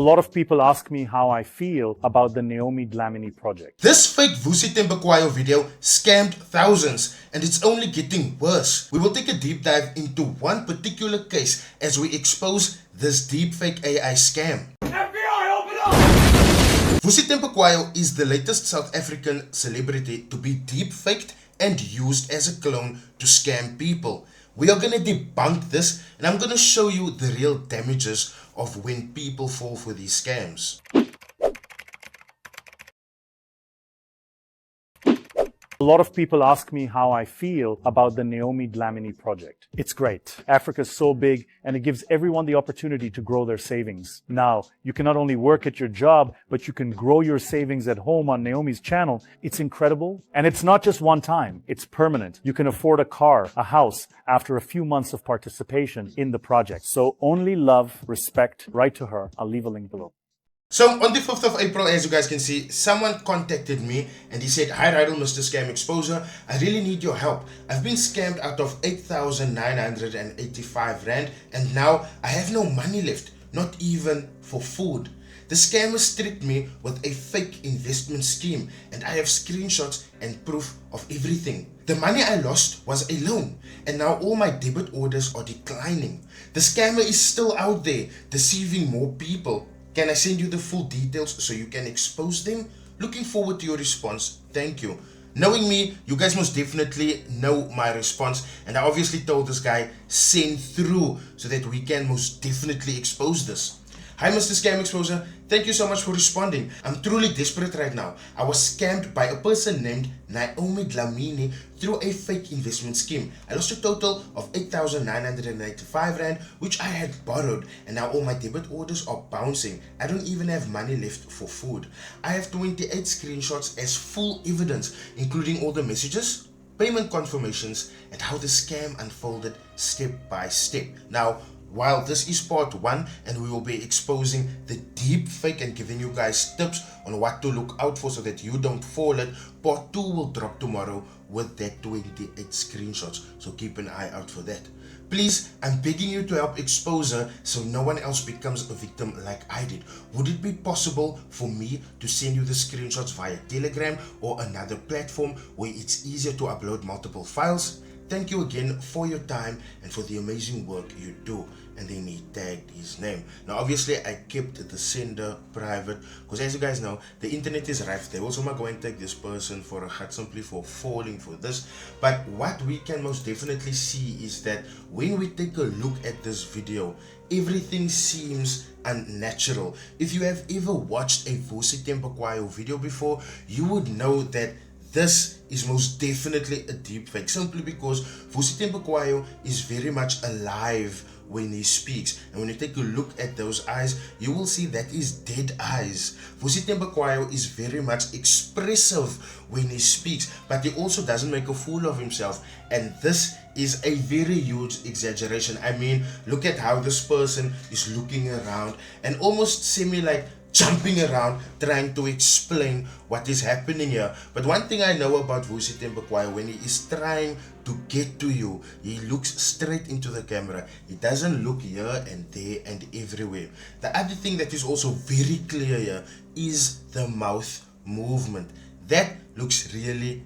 A lot of people ask me how I feel about the Naomi Dlamini project. This fake Vusi Thembekwayo video scammed thousands, and it's only getting worse. We will take a deep dive into one particular case as we expose this deepfake AI scam. FBI, open up! Vusi Thembekwayo is the latest South African celebrity to be deepfaked and used as a clone to scam people. We are going to debunk this, and I'm going to show you the real damages of when people fall for these scams. A lot of people ask me how I feel about the Naomi Dlamini project. It's great. Africa's so big and it gives everyone the opportunity to grow their savings. Now, you can not only work at your job, but you can grow your savings at home on Naomi's channel. It's incredible. And it's not just one time. It's permanent. You can afford a car, a house, after a few months of participation in the project. So only love, respect, write to her. I'll leave a link below. So on the 5th of April, as you guys can see, someone contacted me and he said, "Hi Rydall, Mr. Scam Exposer, I really need your help. I've been scammed out of 8,985 Rand and now I have no money left, not even for food. The scammers tricked me with a fake investment scheme and I have screenshots and proof of everything. The money I lost was a loan and now all my debit orders are declining. The scammer is still out there deceiving more people. Can I send you the full details so you can expose them? Looking forward to your response. Thank you." Knowing me, you guys most definitely know my response, and I obviously told this guy send through so that we can most definitely expose this. "Hi Mr. Scam Exposer, thank you so much for responding. I'm truly desperate right now. I was scammed by a person named Naomi Dlamini through a fake investment scheme. I lost a total of 8,985 Rand, which I had borrowed, and now all my debit orders are bouncing. I don't even have money left for food. I have 28 screenshots as full evidence, including all the messages, payment confirmations, and how the scam unfolded step by step." Now, while this is part 1 and we will be exposing the deep fake and giving you guys tips on what to look out for so that you don't fall it, part 2 will drop tomorrow with that 28 screenshots, so keep an eye out for that. Please, I'm begging you to help expose her so no one else becomes a victim like I did. Would it be possible for me to send you the screenshots via Telegram or another platform where it's easier to upload multiple files? Thank you again for your time and for the amazing work you do." And then he tagged his name. Now obviously I kept the sender private because, as you guys know, the internet is rife. They also might go and take this person for a hat simply for falling for this. But what we can most definitely see is that when we take a look at this video, everything seems unnatural. If you have ever watched a Vusi Thembekwayo video before, you would know that this is most definitely a deepfake, simply because Vusi Thembekwayo is very much alive when he speaks, and when you take a look at those eyes, you will see that is dead eyes. Vusi Thembekwayo is very much expressive when he speaks, but he also doesn't make a fool of himself, and this is a very huge exaggeration. I mean, look at how this person is looking around and almost semi-like jumping around trying to explain what is happening here. But one thing I know about Vusi Thembekwayo, when he is trying to get to you, he looks straight into the camera. He doesn't look here and there and everywhere. The other thing that is also very clear here is the mouth movement. That looks really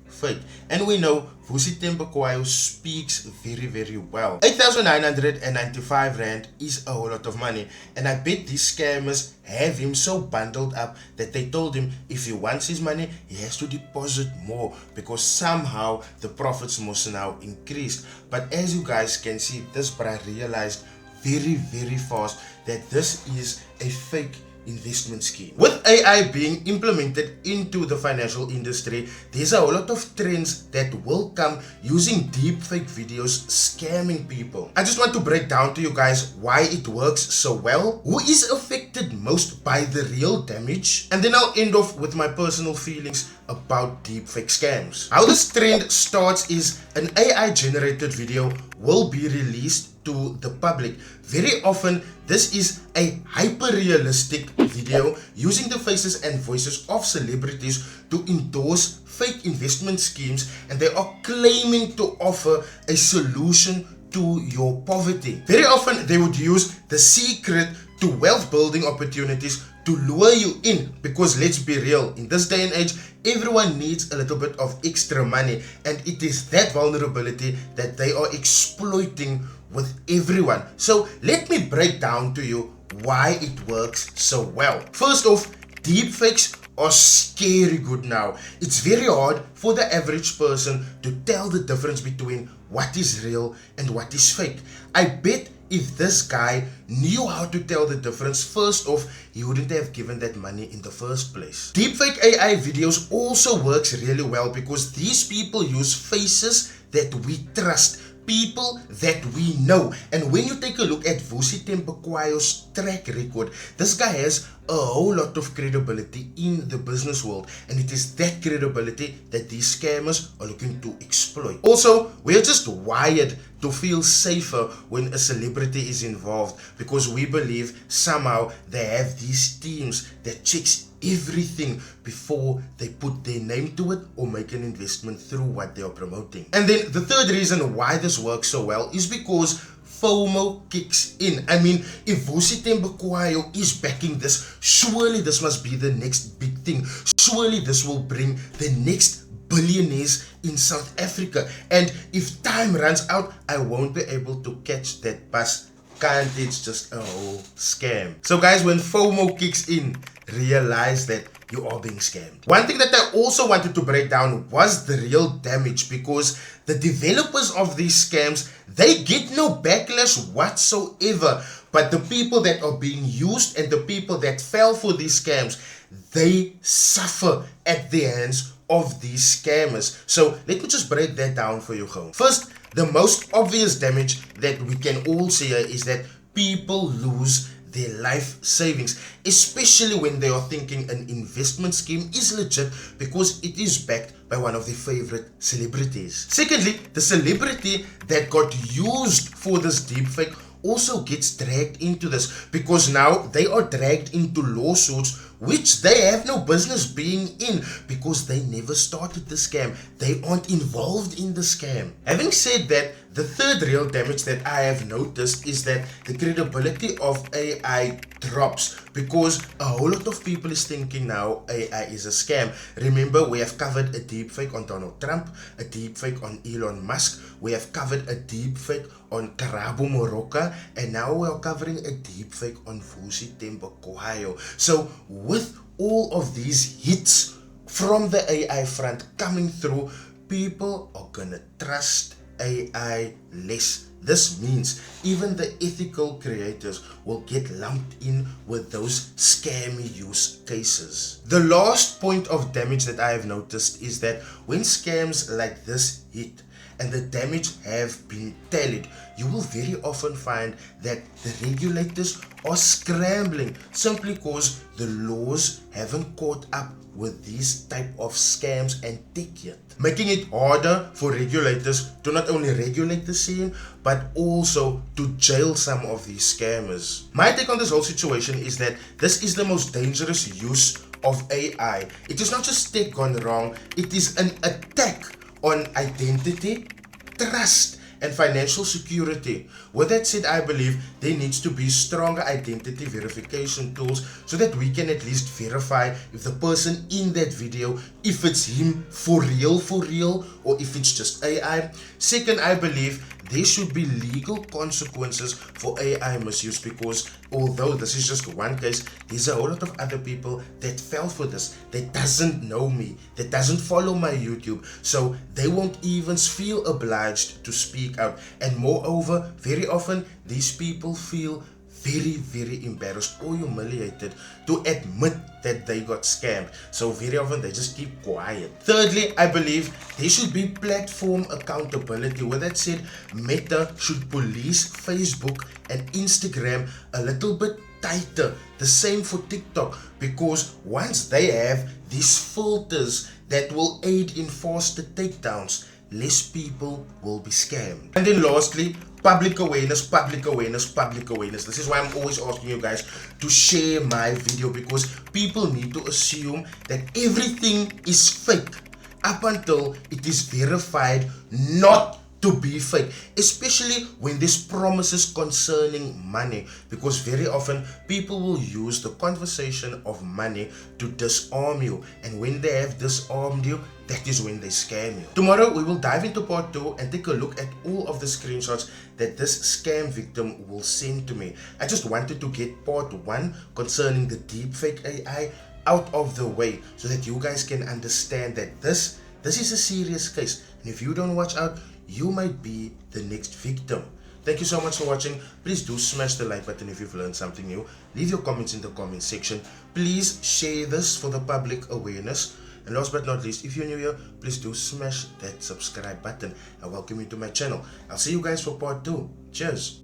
fake, and we know Vusi Thembekwayo speaks very well. 8,995 Rand is a whole lot of money, and I bet these scammers have him so bundled up that they told him if he wants his money, he has to deposit more because somehow the profits must now increase. But as you guys can see, this bruh realized very fast that this is a fake investment scheme. With AI being implemented into the financial industry, there's a whole lot of trends that will come using deepfake videos scamming people. I just want to break down to you guys why it works so well, who is affected most by the real damage, and then I'll end off with my personal feelings about deepfake scams. How this trend starts is an AI generated video will be released to the public. Very often this is a hyper-realistic video using the faces and voices of celebrities to endorse fake investment schemes, and they are claiming to offer a solution to your poverty. Very often they would use the secret to wealth building opportunities to lure you in, because let's be real, in this day and age everyone needs a little bit of extra money, and it is that vulnerability that they are exploiting with everyone. So let me break down to you why it works so well. First off, deepfakes are scary good now. It's very hard for the average person to tell the difference between what is real and what is fake. I bet if this guy knew how to tell the difference, first off, he wouldn't have given that money in the first place. Deepfake AI videos also works really well because these people use faces that we trust, people that we know. And when you take a look at Vusi Thembekwayo's track record, this guy has a whole lot of credibility in the business world, and it is that credibility that these scammers are looking to exploit. Also, we are just wired to feel safer when a celebrity is involved because we believe somehow they have these teams that checks everything before they put their name to it or make an investment through what they are promoting. And then the third reason why this works so well is because FOMO kicks in. I mean, if Vusi Thembekwayo is backing this, surely this must be the next big thing. Surely this will bring the next billionaires in South Africa. And if time runs out, I won't be able to catch that bus. Can't it's just a whole scam. So guys, when FOMO kicks in, realize that you are being scammed. One thing that I also wanted to break down was the real damage, because the developers of these scams, they get no backlash whatsoever, but the people that are being used and the people that fell for these scams, they suffer at the hands of these scammers. So let me just break that down for you, home. First, the most obvious damage that we can all see here is that people lose their life savings, especially when they are thinking an investment scheme is legit because it is backed by one of their favorite celebrities. Secondly, the celebrity that got used for this deepfake also gets dragged into this because now they are dragged into lawsuits which they have no business being in because they never started the scam. They aren't involved in the scam. Having said that, the third real damage that I have noticed is that the credibility of AI drops because a whole lot of people is thinking now AI is a scam. Remember, we have covered a deepfake on Donald Trump, a deepfake on Elon Musk, we have covered a deepfake on Karabo Moroka, and now we are covering a deepfake on Vusi Thembekwayo. So with all of these hits from the AI front coming through, people are gonna trust AI less. This means even the ethical creators will get lumped in with those scammy use cases. The last point of damage that I have noticed is that when scams like this hit and the damage have been tallied, you will very often find that the regulators are scrambling simply because the laws haven't caught up with these type of scams and tech yet, making it harder for regulators to not only regulate the scene but also to jail some of these scammers. My take on this whole situation is that this is the most dangerous use of AI. It is not just tech gone wrong, it is an attack on identity, trust, and financial security. With that said, I believe there needs to be stronger identity verification tools so that we can at least verify if the person in that video, if it's him for real, or if it's just AI. Second, I believe there should be legal consequences for AI misuse because although this is just one case, there's a whole lot of other people that fell for this, that doesn't know me, that doesn't follow my YouTube, so they won't even feel obliged to speak out. And moreover, very often these people feel very embarrassed or humiliated to admit that they got scammed, so very often they just keep quiet. Thirdly, I believe there should be platform accountability. With that said, Meta should police Facebook and Instagram a little bit tighter. The same for TikTok, because once they have these filters that will aid in faster takedowns, less people will be scammed. And then lastly, public awareness. This is why I'm always asking you guys to share my video, because people need to assume that everything is fake up until it is verified not to be fake, especially when there's promises concerning money, because very often people will use the conversation of money to disarm you, and when they have disarmed you, that is when they scam you. Tomorrow we will dive into part 2 and take a look at all of the screenshots that this scam victim will send to me. I just wanted to get part 1 concerning the deepfake AI out of the way so that you guys can understand that this is a serious case, and if you don't watch out, you might be the next victim. Thank you so much for watching. Please do smash the like button if you've learned something new. Leave your comments in the comment section. Please share this for the public awareness. And last but not least, if you're new here, please do smash that subscribe button. I welcome you to my channel. I'll see you guys for part 2. Cheers.